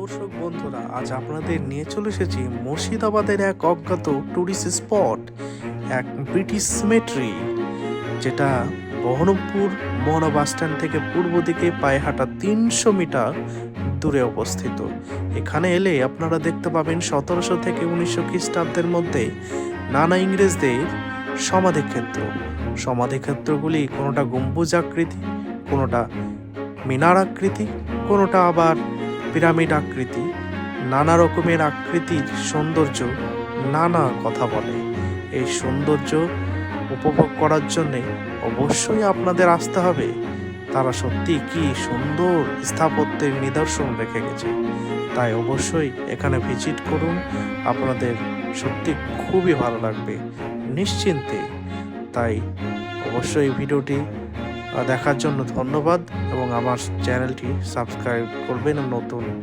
দর্শক বন্ধুরা, আজ আপনাদের নিয়ে চলে এসেছি মুর্শিদাবাদের এক অজ্ঞাত ট্যুরিস্ট স্পট, এক ব্রিটিশ সিমেট্রি, যেটা বহরমপুর মোহনা বাস স্ট্যান্ড থেকে পূর্ব দিকে পায়ে হাঁটা 300 মিটার দূরে অবস্থিত। এখানে এলে আপনারা দেখতে পাবেন 1700 থেকে 1900 খ্রিস্টাব্দের মধ্যে নানা ইংরেজদের সমাধিক্ষেত্রগুলি কোনোটা গম্বুজ আকৃতি, কোনোটা মিনার আকৃতি, কোনোটা আবার পিরামিড আকৃতি। নানা রকমের আকৃতির সৌন্দর্য নানা কথা বলে। এই সৌন্দর্য উপভোগ করার জন্যে অবশ্যই আপনাদের আসতে হবে। তারা সত্যি কি সুন্দর স্থাপত্যের নিদর্শন রেখে গেছে, তাই অবশ্যই এখানে ভিজিট করুন। আপনাদের সত্যি খুবই ভালো লাগবে নিশ্চিন্তে। তাই অবশ্যই ভিডিওটি দেখার জন্য ধন্যবাদ এবং আমার চ্যানেলটি সাবস্ক্রাইব করবেন নতুন